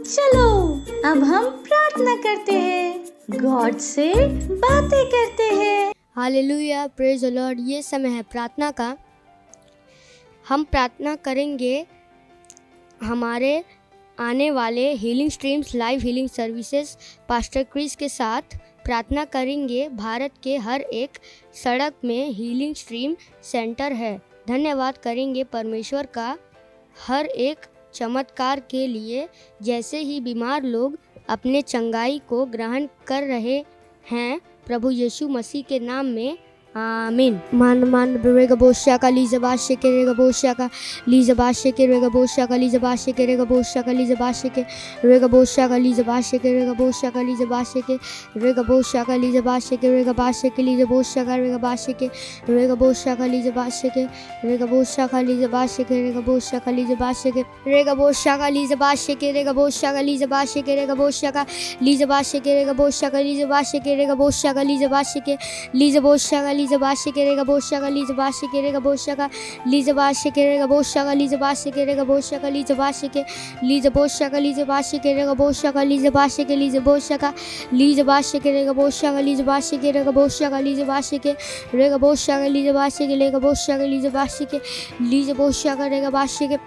चलो अब हम प्रार्थना करते हैं, गॉड से बातें करते हैं। Hallelujah, praise the Lord. ये समय है प्रार्थना का। हम प्रार्थना करेंगे हमारे आने वाले healing streams live healing services pastor Chris के साथ प्रार्थना करेंगे। भारत के हर एक सड़क में हीलिंग स्ट्रीम सेंटर है। धन्यवाद करेंगे परमेश्वर का हर एक चमत्कार के लिए। जैसे ही बीमार लोग अपने चंगाई को ग्रहण कर रहे हैं, प्रभु यीशु मसीह के नाम में आमीन। मान रेगा बोशा का लीजा बाशे के रेगा बोशा का लीजा बाशे के रेगा बोशा का लीजा बाशे के रेगा बोशा का लीजा बाशे के रेगा बोशा का लीजा बाशे के रेगा बोशा का लीजा बाशे के रेगा बोशा का लीजा बाशे के रेगा बाशे के लीजा बोशा का रेगा बाशे के रेगा बोशा का लीजा बाशे के रेगा बोशा का लीजा बाशे के रेगा बोशा का लीजा बाशे के रेगा बोशा का लीजा बाशे के रेगा बोशा का लीजा बाशे के रेगा बोशा का लीजा बाशे के रेगा बोशा का लीजा बाशे के रेगा बोशा का लीजा बाशे के लीजा बोशा का लीजा बाशे के रेगा बोशा का लीजा बाशे के रेगा बोशा का लीजा बाशे के रेगा बोशा का लीजा बाशे के रेगा बोशा का लीजा बाशे के लीजा बोशा का लीजा बाशे के रेगा बोशा का लीजा बाशे के लीजा बोशा का लीजा बाशे के रेगा बोशा का लीजा बाशे के रेगा बोशा का लीजा बाशे के रेगा बोशा का लीजा बाशे के रेगा बोशा का लीजा बाशे के लीजा बोशा का रेगा बाशे के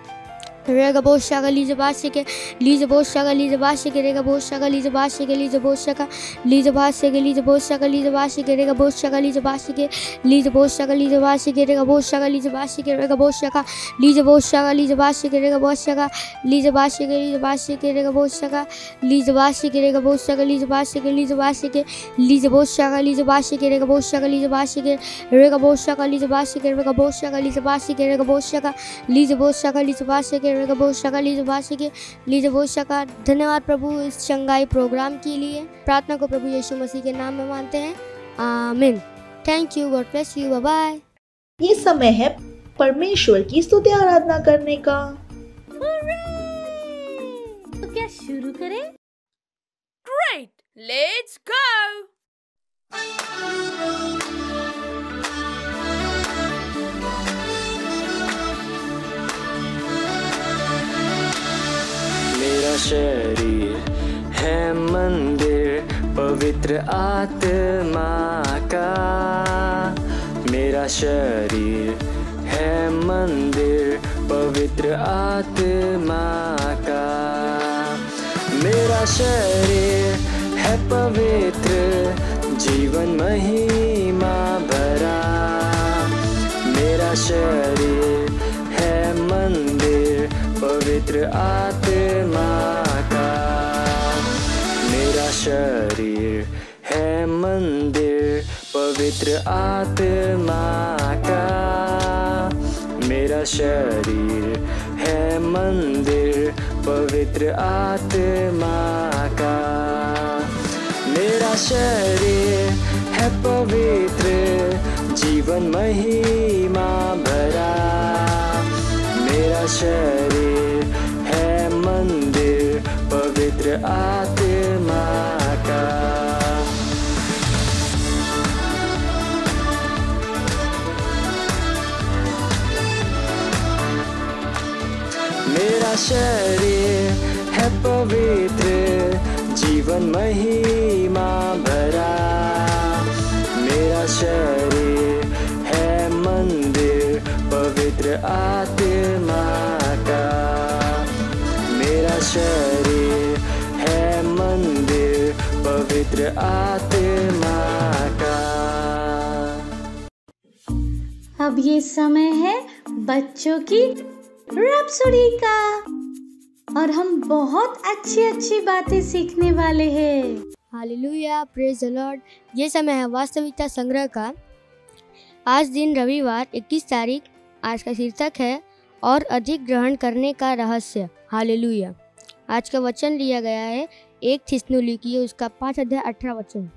रेगा बोशा का लीजा बाशे के लीजा बोशा का लीजा बाशे के रेगा बोशा का लीजा बाशे के लीजा बोशा का लीजा बाशे के लीजा बोशा का लीजा बाशे के रेगा बोशा का लीजा बाशे के लीजा बोशा का लीजा बाशे के रेगा बोशा का लीजा बाशे के रेगा बोशा का लीजा बोशा का लीजा बाशे के रेगा बोशा का लीजा बाशे के लीजा बाशे के रेगा बोशा का लीजा बाशे के रेगा बोशा का लीजा बाशे के लीजा बाशे के लीजा बोशा का लीजा बाशे के रेगा बोशा का लीजा बाशे के रेगा बोशा का लीजा बाशे के रेगा बोशा का लीजा बाशे के रेगा बोशा का लीजा बोशा का लीजा बाशे के रेगा बोशा का लीजा बाशे के लीजा बोशा का। धन्यवाद प्रभु इस चंगाई प्रोग्राम के लिए। प्रार्थना को प्रभु यीशु मसीह के नाम में मानते हैं, आमीन। Thank you, God bless you, bye bye. ये समय है परमेश्वर की स्तुति आराधना करने का। तो क्या शुरू करें? Great, let's go! मेरा शरीर है मंदिर पवित्र आत्मा का। मेरा शरीर है मंदिर पवित्र आत्मा का। मेरा शरीर है पवित्र जीवन महिमा भरा। मेरा शरीर है मंदिर पवित्र आत्मा का। मेरा शरीर है मंदिर पवित्र आत्मा का। मेरा शरीर है मंदिर पवित्र आत्मा का। मेरा शरीर है पवित्र जीवन महिमा भरा। मेरा शरीर है मंदिर पवित्र आत्मा का। मेरा शरीर है पवित्र जीवन महिमा भरा। मेरा शरीर है मंदिर पवित्र आत्मा का। मेरा शरीर है मंदिर पवित्र आत्मा का। अब ये समय है बच्चों की रैप्सोडी का और हम बहुत अच्छी बातें सीखने वाले हैं। Hallelujah, praise the Lord. ये समय है वास्तविकता संग्रह का। आज दिन रविवार 21 तारीख। आज का शीर्षक है और अधिक ग्रहण करने का रहस्य। हालेलुया। आज का वचन लिया गया है 1 थिस्सलुनीकियों उसका 5 अध्याय 18 वचन।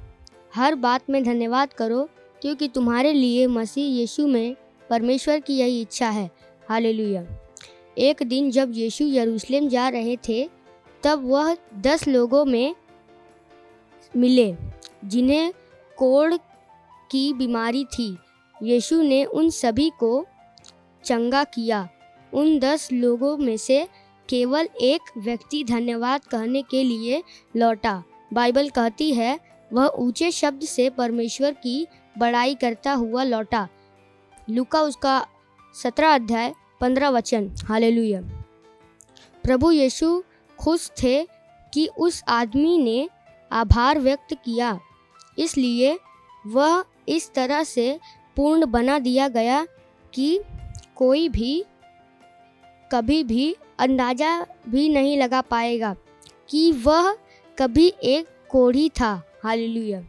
हर बात में धन्यवाद करो क्योंकि तुम्हारे लिए मसीह यीशु में परमेश्वर की यही इच्छा है। हालेलुया। एक दिन जब यीशु यरूशलेम जा रहे थे तब वह 10 लोगों में मिले जिन्हें कोढ़ की बीमारी थी। यीशु ने उन सभी को चंगा किया। उन 10 लोगों में से केवल एक व्यक्ति धन्यवाद कहने के लिए लौटा। बाइबल कहती है वह ऊंचे शब्द से परमेश्वर की बड़ाई करता हुआ लौटा। लूका उसका 17 अध्याय 15 वचन। हालेलुया। प्रभु यीशु खुश थे कि उस आदमी ने आभार व्यक्त किया, इसलिए वह इस तरह से पूर्ण बना दिया गया कि कोई भी कभी भी अंदाज़ा भी नहीं लगा पाएगा कि वह कभी एक कोढ़ी था। हालेलुया।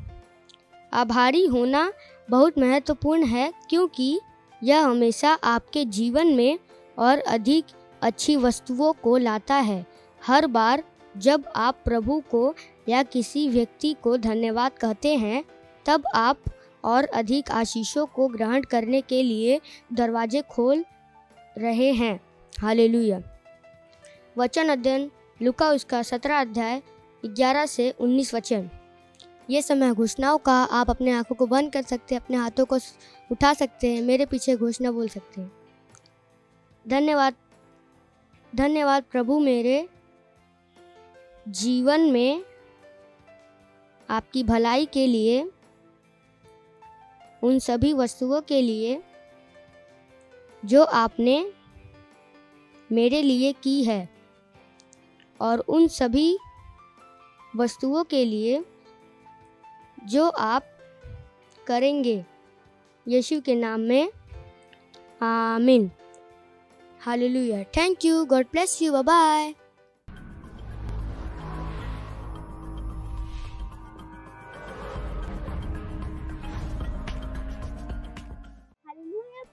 आभारी होना बहुत महत्वपूर्ण है क्योंकि यह हमेशा आपके जीवन में और अधिक अच्छी वस्तुओं को लाता है। हर बार जब आप प्रभु को या किसी व्यक्ति को धन्यवाद कहते हैं तब आप और अधिक आशीषों को ग्रहण करने के लिए दरवाजे खोल रहे हैं। हालेलुया। वचन अध्ययन लूका उसका 17 अध्याय 11 से 19 वचन। ये समय घोषणाओं का। आप अपने आंखों को बंद कर सकते हैं, अपने हाथों को उठा सकते हैं, मेरे पीछे घोषणा बोल सकते हैं। धन्यवाद, धन्यवाद प्रभु मेरे जीवन में आपकी भलाई के लिए, उन सभी वस्तुओं के लिए जो आपने मेरे लिए की है और उन सभी वस्तुओं के लिए जो आप करेंगे, यीशु के नाम में आमीन। Hallelujah. Thank you. God bless you. Bye bye.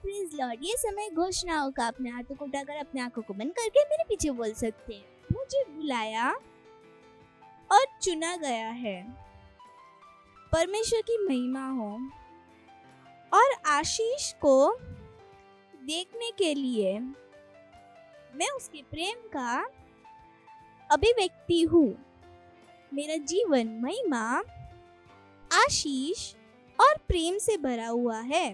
Praise Lord. ये समय घोषणाओं का। अपने हाथों को उठाकर अपने आंखों को बंद करके मेरे पीछे बोल सकते हैं। मुझे बुलाया और चुना गया है। परमेश्वर की महिमा हो और आशीष को देखने के लिए मैं उसके प्रेम का अभिव्यक्ति हूँ। मेरा जीवन महिमा, आशीष और प्रेम से भरा हुआ है।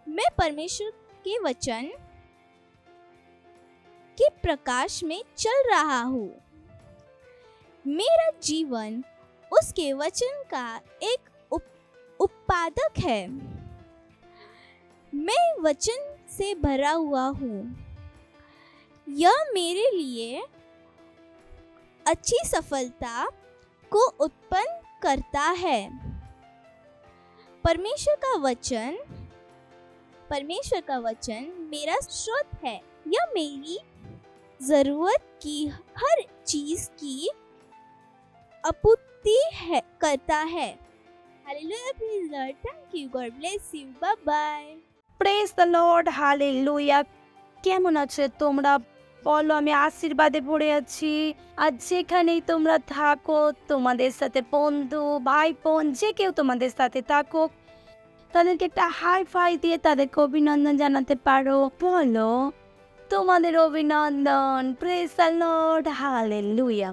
मैं परमेश्वर के वचन के प्रकाश में चल रहा हूँ। मेरा जीवन उसके वचन का एक उत्पादक है। मैं वचन से भरा हुआ हूँ। यह मेरे लिए अच्छी सफलता को उत्पन्न करता है। परमेश्वर का वचन मेरा स्रोत है। यह मेरी जरूरत की हर चीज की आपूर्ति करता है। Hallelujah. Praise Lord. Thank you. God bless you. Bye bye. Praise the Lord. Hallelujah. কেমন আছো তোমরা? বলো, আমি আশীর্বাদে ভরে আছি। আর যেখানেই তোমরা থাকো, তোমাদের সাথে বন্ধু ভাই বোন যে কেউ তোমাদের সাথে থাকো, তাদেরকে একটা হাই ফাই দিয়ে তাদেরকে অভিনন্দন জানাতে পারো। বলো তোমাদের অভিনন্দন। Praise the Lord. হালেলুয়া।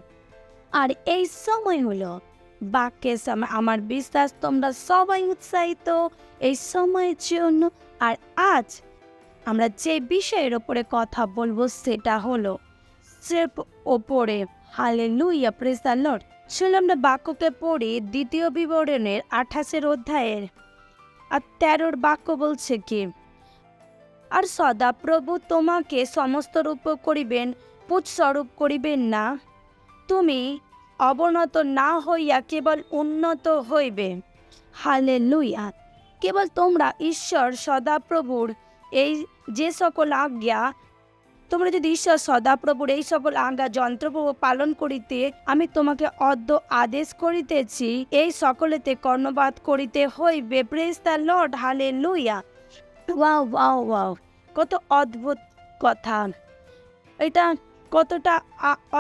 আর এই সময় হলো বাক্যের সময়। আমার বিশ্বাস তোমরা সবাই উৎসাহিত এই সময়ের জন্য। আর আজ আমরা যে বিষয়ের ওপরে কথা বলবো সেটা হলো স্রেফ ওপরে। হালেলুয়া। Praise the Lord. চলো আমরা বাক্যকে পড়ি। দ্বিতীয় বিবরণের 28 অধ্যায়ের আর 13 বাক্য বলছে কি, আর সদা প্রভু তোমাকে সমস্ত রূপ করিবেন, পুৎস্বরূপ করিবেন না। তুমি অবনত না হইয়া কেবল উন্নত হইবে। হালেলুয়া। কেবল তোমরা ঈশ্বর সদাপ্রভুর এই যে সকল আজ্ঞা, তোমরা যদি ঈশ্বর সদাপ্রভুর এই সকল আজ্ঞা যন্ত্রপ্রভু পালন করিতে আমি তোমাকে অদ্য আদেশ করিতেছি, এই সকলেতে কর্ণপাত করিতে হইবে। Praise the Lord. Hallelujah. Wow wow wow, কত অদ্ভুত কথা এটা। কতটা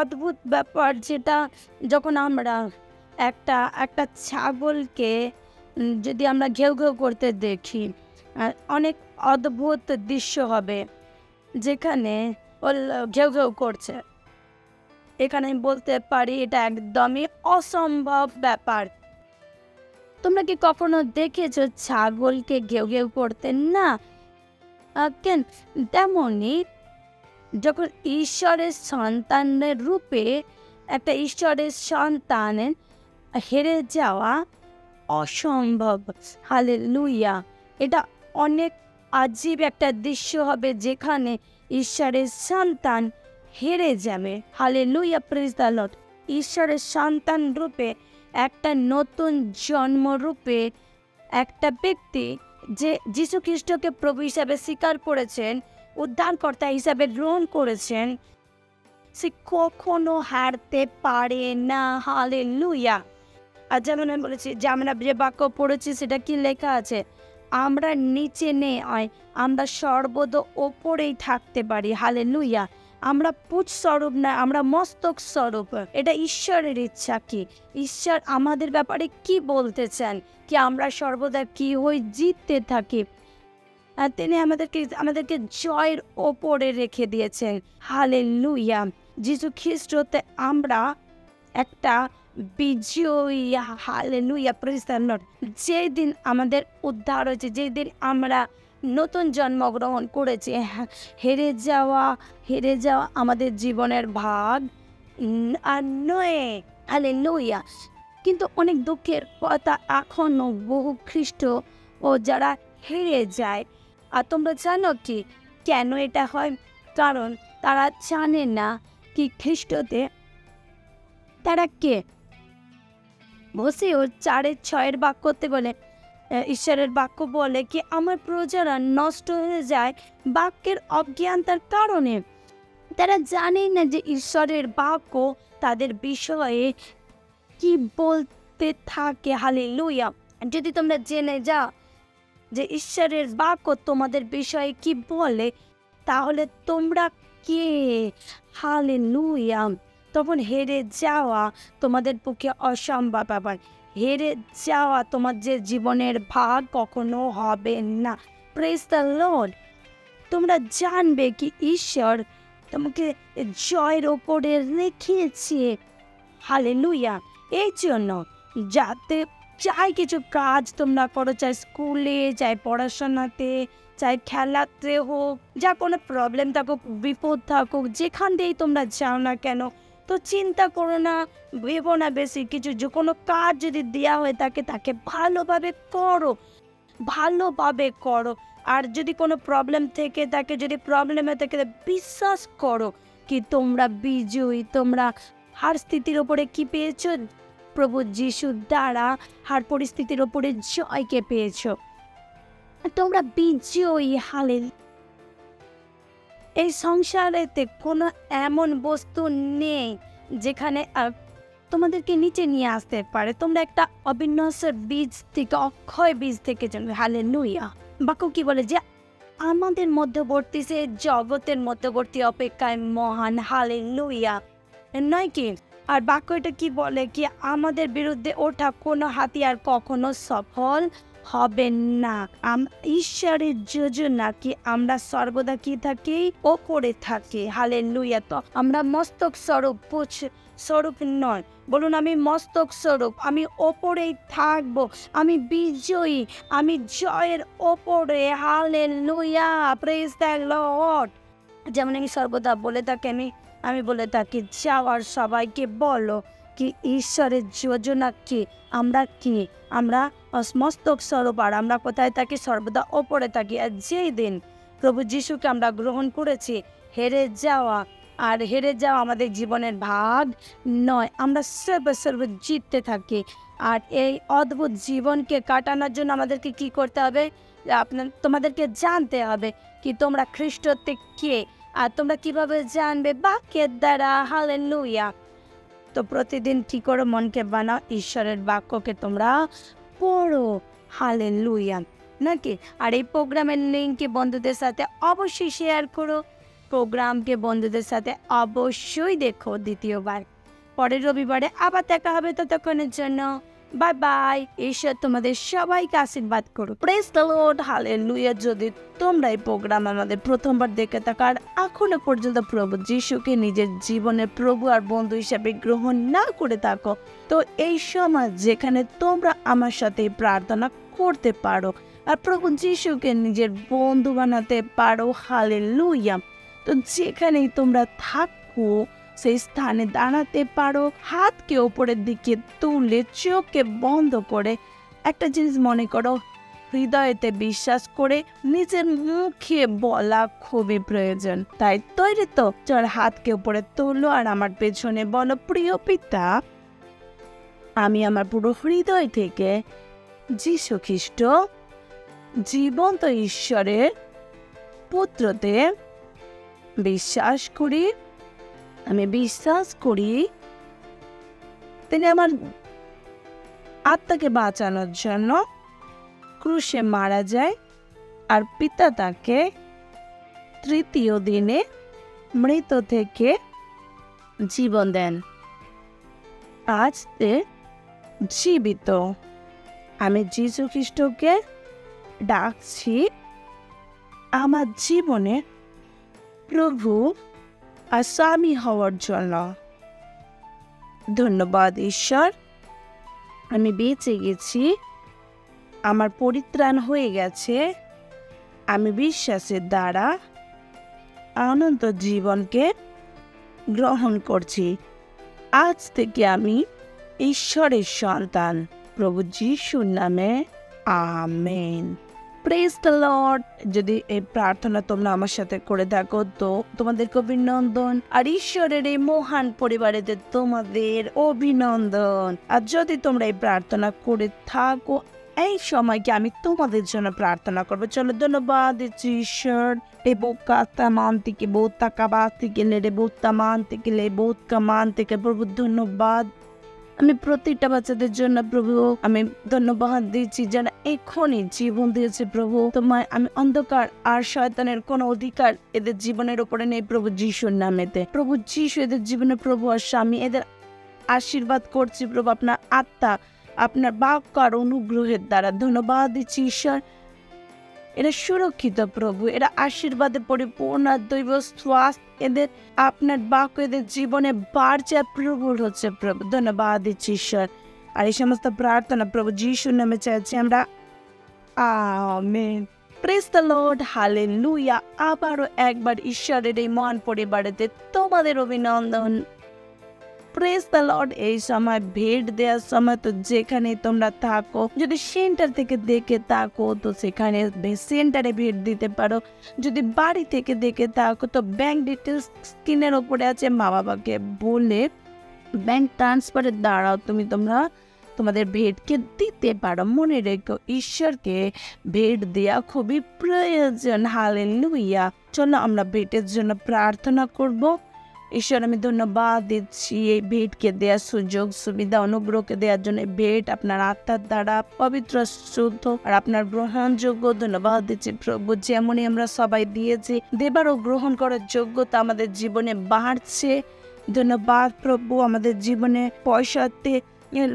অদ্ভুত ব্যাপার, যেটা যখন আমরা একটা ছাগলকে যদি আমরা ঘেউ ঘেউ করতে দেখি, অনেক অদ্ভুত দৃশ্য হবে যেখানে ও ঘেউ ঘেউ করছে। এখানে আমি বলতে পারি এটা একদমই অসম্ভব ব্যাপার। তোমরা কি কখনো দেখেছো ছাগলকে ঘেউ ঘেউ করতে? না। কেন? তেমনই যখন ঈশ্বরের সন্তানের রূপে একটা ঈশ্বরের সন্তান হেরে যাওয়া অসম্ভব। হালেলুয়া। এটা অনেক আজীব একটা দৃশ্য হবে যেখানে ঈশ্বরের সন্তান হেরে যাবে। Hallelujah, praise the Lord. ঈশ্বরের সন্তান রূপে একটা নতুন জন্ম রূপে একটা ব্যক্তি যে যীশু খ্রিস্টকে প্রভু হিসাবে স্বীকার করেছেন, উদ্ধারকর্তা হিসাবে গ্রহণ করেছেন, সে কখনো হারতে পারে না। হালেলুয়া। আর যেমন আমি বলেছি যে আমরা যে বাক্য পড়েছি সেটা কি লেখা আছে, আমরা নিচে নয়, আমরা সর্বদা ওপরেই থাকতে পারি। হালেলুয়া। আমরা পুঁজ স্বরূপ না, আমরা মস্তক স্বরূপ। এটা ঈশ্বরের ইচ্ছা। কি ঈশ্বর আমাদের ব্যাপারে কি বলতে চান, কি আমরা সর্বদা কি হই, জিততে থাকি। আর তিনি আমাদেরকে জয়ের ওপরে রেখে দিয়েছেন। হালেলুয়া। যীশু খ্রিস্টতে আমরা একটা বিজয়ী। Hallelujah, praise the Lord. যেই দিন আমাদের উদ্ধার হয়েছে, যেই দিন আমরা নতুন জন্মগ্রহণ করেছি, হেরে যাওয়া আমাদের জীবনের ভাগ আর নয়। হালেলুয়া। কিন্তু অনেক দুঃখের কথা, এখনো বহু খ্রিস্ট ও যারা হেরে যায়। আর তোমরা জানো কি কেন এটা হয়? কারণ তারা জানে না কি খ্রিস্টতে তারা কে। বসে ও 4:6 বাক্যতে বলে, ঈশ্বরের বাক্য বলে কি আমার প্রজারা নষ্ট হয়ে যায় বাক্যের অজ্ঞানতার কারণে। তারা জানে না যে ঈশ্বরের বাক্য তাদের বিষয়ে কি বলতে থাকে। হালেলুয়া। যদি তোমরা জেনে যাও যে ঈশ্বরের বাক্য তোমাদের বিষয়ে কি বলে, তাহলে তোমরা কে। হালেলুয়া। তখন হেরে যাওয়া তোমাদের পক্ষে অসম্ভব। আবার হেরে যাওয়া তোমার যে জীবনের ভাগ কখনো হবে না। Praise the Lord. তোমরা জানবে কি ঈশ্বর তোমাকে জয়ের ওপরে রেখেছে। হালেলুয়া। এই জন্য যাতে চাই কিছু কাজ তোমরা করো, চাই স্কুলে, চাই পড়াশোনাতে, চাই খেলাতে হোক, যা কোনো প্রবলেম থাকুক, বিপদ থাকুক, যেখান দিয়েই তোমরা যাও না কেন, তো চিন্তা করো না, ভেবো না বেশি কিছু। যে কোনো কাজ যদি দেওয়া হয়ে থাকে তাকে ভালোভাবে করো। আর যদি কোনো প্রবলেম থেকে থাকে, যদি প্রবলেমে থেকে বিশ্বাস করো কি তোমরা বিজয়ী। তোমরা হার স্থিতির ওপরে কি পেয়েছো? প্রভু যিশুর দ্বারা হার পরিস্থিতির ওপরে জয়কে পেয়েছো। তোমরা বিজয়ী। হালেলুয়া। এই সংসারেতে কোনো এমন বস্তু নেই যেখানে তোমাদেরকে নিচে নিয়ে আসতে পারে। তোমরা একটা অবিনশ্বর বীজ থেকে, অক্ষয় বীজ থেকে জন্ম। হালেলুয়া। বাক্য কি বলে যে আমাদের মধ্যবর্তী সে জগতের মধ্যবর্তী অপেক্ষায় মহান। হালেলুয়া, নয় কি? আর বাক্য এটা কি বলে কি আমাদের বিরুদ্ধে ওঠা কোনো হাতিয়ার কখনো সফল হবে না। ঈশ্বরের যোজনা কি আমরা সর্বদা কি থাকি? ওপরে থাকি। হালেলুয়া। তো আমরা মস্তক স্বরূপ, পুঁজ স্বরূপ নয়। বলুন আমি মস্তক স্বরূপ, আমি ওপরেই থাকবো, আমি বিজয়ী, আমি জয়ের ওপরে। Hallelujah, praise the Lord. যেমন আমি সর্বদা বলে থাকি, আমি বলে থাকি যাওয়ার সবাইকে বলো কি ঈশ্বরের যোজনা কি, আমরা কি, আমরা মস্তক স্বরূপ। আর আমরা কোথায় থাকি? সর্বদা ওপরে থাকি। আর যেই দিন প্রভু যিশুকে আমরা গ্রহণ করেছি, হেরে যাওয়া আমাদের জীবনের ভাগ নয়। আমরা সর্ব জিততে থাকি। আর এই অদ্ভুত জীবনকে কাটানোর জন্য আমাদেরকে কি করতে হবে? তোমাদেরকে জানতে হবে কি তোমরা খ্রিস্টতে কে। আর তোমরা কিভাবে জানবে? বাক্যের দ্বারা। হালেলুয়া। তো প্রতিদিন কি করো? মনকে বানাও, ঈশ্বরের বাক্যকে তোমরা পড়ো। হালেলুয়া, নাকি? আর এই প্রোগ্রামের লিঙ্ককে বন্ধুদের সাথে অবশ্যই শেয়ার করো। প্রোগ্রামকে বন্ধুদের সাথে অবশ্যই দেখো দ্বিতীয়বার। পরের রবিবারে আবার দেখা হবে। ততক্ষণের জন্য বাই বাই। ঈশ্বর তোমাদের সবাইকে আশীর্বাদ করো। Praise the Lord. হালেলুয়া। যদি তোমরা এই প্রোগ্রাম আমাদের প্রথমবার দেখে থাকো আর এখনো পর্যন্ত প্রভু যিশুকে নিজের জীবনের প্রভু আর বন্ধু হিসাবে গ্রহণ না করে থাকো, তো এই সময় যেখানে তোমরা আমার সাথে প্রার্থনা করতে পারো আর প্রভু যিশুকে নিজের বন্ধু বানাতে পারো। হালেলুয়া। তো যেখানেই তোমরা থাকো সেই স্থানে দাঁড়াতে পারো। হাতকে ওপরের দিকে তুলে চোখকে বন্ধ করে একটা জিনিস মনে করো, হৃদয়েতে বিশ্বাস করে নিজের মুখে বলা খুবই প্রয়োজন। তাই তৈরি তো? চল হাতকে উপরে তোলো আর আমার পেছনে বলো, প্রিয় পিতা, আমি আমার পুরো হৃদয় থেকে যীশু খ্রিস্ট জীবন্ত ঈশ্বরের পুত্রতে বিশ্বাস করি। আমি বিশ্বাস করি তিনি আমার আত্মাকে বাঁচানোর জন্য ক্রুশে মারা যায় আর পিতা তাকে তৃতীয় দিনে মৃত থেকে জীবন দেন। আজ তে জীবিত। আমি যীশু খ্রিস্টকে ডাকছি আমার জীবনে প্রভু আর স্বামী হওয়ার জন্য। ধন্যবাদ ঈশ্বর, আমি বেঁচে গেছি, আমার পরিত্রাণ হয়ে গেছে। আমি বিশ্বাসের দ্বারা অনন্ত জীবনকে গ্রহণ করছি। আজ থেকে আমি ঈশ্বরের সন্তান, প্রভু যিশুর নামে আমেন। Praise the Lord. যদি এই প্রার্থনা তোমরা আমার সাথে করে থাকো তো তোমাদেরকে অভিনন্দন, আর ঈশ্বরের এই মহান পরিবারেতে তোমাদের অভিনন্দন। আর যদি তোমরা এই প্রার্থনা করে থাকো এই সময়কে আমি তোমাদের জন্য প্রার্থনা করবো। চলো ধন্যবাদ দিচ্ছি ঈশ্বর। প্রভু ধন্যবাদ, আমি প্রতিটা বাচ্চাদের জন্য প্রভু আমি ধন্যবাদ দিচ্ছি যারা এখনই জীবন দিয়েছে প্রভু। তোমায় আমি অন্ধকার আর শয়তানের কোনো অধিকার এদের জীবনের উপরে নেই প্রভু যিশুর নামেতে। প্রভু যিশু এদের জীবনে প্রভু আর স্বামী এদের আশীর্বাদ করছি প্রভু আপনার আত্মা আপনার বাক্য আর অনুগ্রহের দ্বারা। ধন্যবাদ দিচ্ছি ঈশ্বর, এরা সুরক্ষিত প্রভু, এরা আশীর্বাদে পরিপূর্ণ, দৈব শ্বাস এদের আপনার বাক্য এদের জীবনে বাড়ছে প্রবল হচ্ছে প্রভু। ধন্যবাদ দিচ্ছি ঈশ্বর, আর এই সমস্ত প্রার্থনা প্রভু যিশুর নামে চাইছি আমরা, আমেন। Praise the Lord, hallelujah. আবারও একবার ঈশ্বরের এই মহান পরিবারেতে তোমাদের অভিনন্দন। Praise the Lord. এই সময় ভেট দেওয়ার সময় তো যেখানে তোমরা থাকো, যদি সেন্টার থেকে দেখে থাকো তো সেখানে সেন্টারে ভেট দিতে পারো। যদি বাড়ি থেকে দেখে থাকো তো ব্যাংক ডিটেলস স্ক্রিনের ওপরে আছে, মা বাবাকে বলে ব্যাংক ট্রান্সফারের দ্বারাও তোমরা তোমাদের ভেটকে দিতে পারো। মনে রেখো ঈশ্বরকে ভেট দেওয়া খুবই প্রয়োজন। হালেলুয়া। চলো আমরা ভেটের জন্য প্রার্থনা করব। ঈশ্বর আমি ধন্যবাদ দিচ্ছি এই ভেটকে দেওয়ার সুযোগ সুবিধা অনুগ্রহকে দেওয়ার জন্য। ভেট আপনার আত্মার দ্বারা পবিত্র শুদ্ধ আর আপনার গ্রহণযোগ্য। ধন্যবাদ দিচ্ছি প্রভু, যেমনই আমরা সবাই দিয়েছি দেবার ও গ্রহণ করার যোগ্যতা আমাদের জীবনে বাড়ছে। ধন্যবাদ প্রভু, আমাদের জীবনে পয়সাতে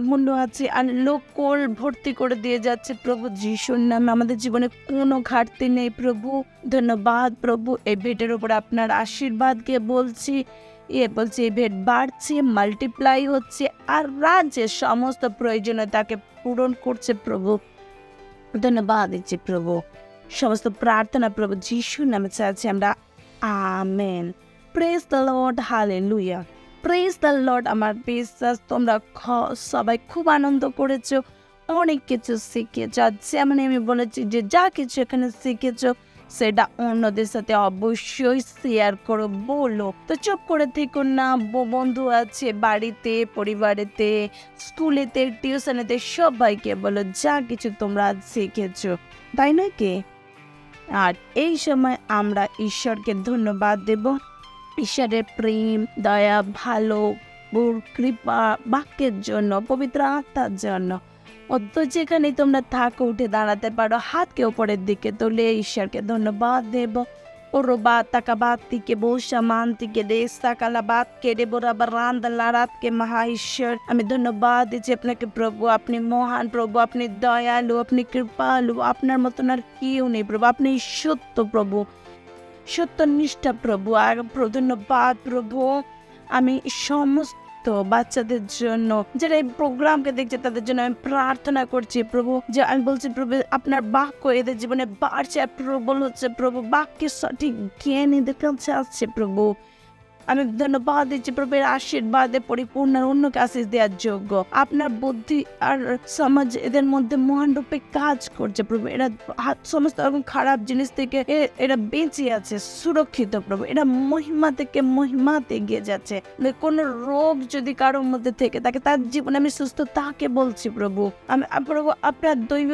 মূল্য আছে আর লোকল ভর্তি করে দিয়ে যাচ্ছে প্রভু যিশুর নামে। আমাদের জীবনে কোনো ঘাটতি নেই প্রভু। ধন্যবাদ প্রভু, এই ভেটের উপর আপনার আশীর্বাদকে বলছি বলছি এই ভেট বাড়ছে, মাল্টিপ্লাই হচ্ছে আর রাজ্যের সমস্ত প্রয়োজনীয়তাকে পূরণ করছে প্রভু। ধন্যবাদ দিচ্ছি প্রভু, সমস্ত প্রার্থনা প্রভু যিশুর নামে চাইছি আমরা, আমেন। Praise the Lord, hallelujah. Praise the Lord. আমার বিশ্বাস তোমরা সবাই খুব আনন্দ করেছো, অনেক কিছু শিখেছো। যেমন আমি বলেছি যে যা কিছু এখানে শিখেছো সেটা অন্যদের সাথে অবশ্যই শেয়ার করো, বলো। তো চুপ করে থেকো না, বন্ধু আছে বাড়িতে, পরিবারেতে, স্কুলেতে, টিউশনেতে, সবাইকে বলো যা কিছু তোমরা শিখেছো, তাই নয় কি? আর এই সময় আমরা ঈশ্বরকে ধন্যবাদ দেব, ঈশ্বরের প্রেম, দয়া, ভালো কৃপা বাক্যের জন্য, পবিত্র আত্মার জন্য। অত যেখানে তোমরা থাকো উঠে দাঁড়াতে পারো, হাতকে উপরের দিকে তুলে ঈশ্বরকে ধন্যবাদ দেব। ওরো বাত তাকা বাত থেকে বৌসা মান থেকে দেশ তাকালা বাত কেড়ে বরাবর রান্দালা রাতকে মহা ঈশ্বর আমি ধন্যবাদ দিচ্ছি আপনাকে প্রভু। আপনি মহান প্রভু, আপনি দয়ালু, আপনি কৃপালু, আপনার মতন আর কেউ নেই প্রভু। আপনি সত্য প্রভু, সত্যনিষ্ঠা প্রভু। আর ধন্যবাদ প্রভু, আমি সমস্ত বাচ্চাদের জন্য যারা এই প্রোগ্রামকে দেখছে তাদের জন্য আমি প্রার্থনা করছি প্রভু, যে আমি বলছি প্রভু আপনার বাক্য এদের জীবনে বাড়ছে, প্রবল হচ্ছে প্রভু, বাক্যের সঠিক জ্ঞান এদের কাছে আসছে প্রভু। আমি ধন্যবাদ দিচ্ছি প্রভু এর আশীর্বাদে পরিপূর্ণ আর অন্যকে আশীষ দেওয়ার যোগ্য। আপনার বুদ্ধি আর সমাজ এদের মধ্যে মহান রূপে কাজ করছে প্রভু। এরা সমস্ত রকম খারাপ জিনিস থেকে এরা বেঁচে আছে, সুরক্ষিত প্রভু। এরা মহিমা থেকে মহিমাতে এগিয়ে যাচ্ছে। কোনো রোগ যদি কারোর মধ্যে থেকে থাকে তার জীবনে আমি সুস্থতাকে বলছি প্রভু। আমি প্রভু আপনার দৈব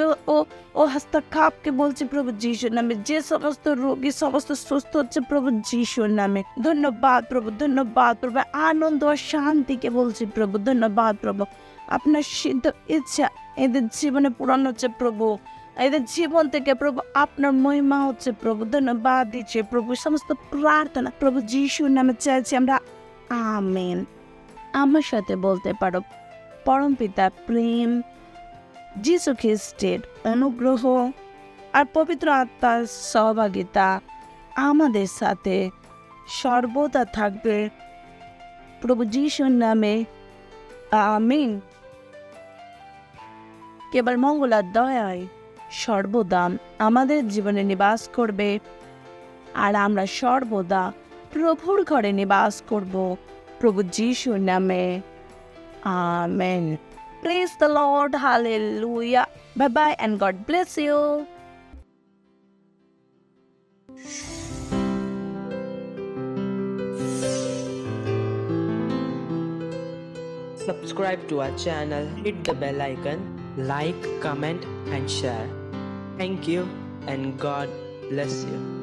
ও হস্তক্ষেপকে বলছি প্রভু যিশুর নামে। যে সমস্ত রোগী সমস্ত সুস্থ হচ্ছে প্রভু যিশুর নামে। ধন্যবাদ প্রভু, ধন্যবাদ প্রভু। আনন্দ ও শান্তিকে বলছি প্রভু। ধন্যবাদ প্রভু, আপনার সিদ্ধ ইচ্ছা এদের জীবনে পূরণ হচ্ছে প্রভু। এদের জীবন থেকে প্রভু আপনার মহিমা হচ্ছে প্রভু। ধন্যবাদ দিচ্ছি প্রভু। সমস্ত প্রার্থনা প্রভু যিশুর নামে চাইছি আমরা, আমেন। আমার সাথে বলতে পারো, পরম পিতা প্রেম, যিশু খ্রিস্টের অনুগ্রহ আর পবিত্র আত্মার সহভাগিতা আমাদের সাথে সর্বদা থাকবে প্রভু যিশুর নামে, আমিন। কেবল মঙ্গল আর দয়ায় সর্বদা আমাদের জীবনে নিবাস করবে আর আমরা সর্বদা প্রভুর ঘরে নিবাস করব প্রভু যিশুর নামে, amen. Praise the Lord, hallelujah. Bye bye and God bless you. Subscribe to our channel, hit the bell icon, like, comment and share. Thank you and God bless you.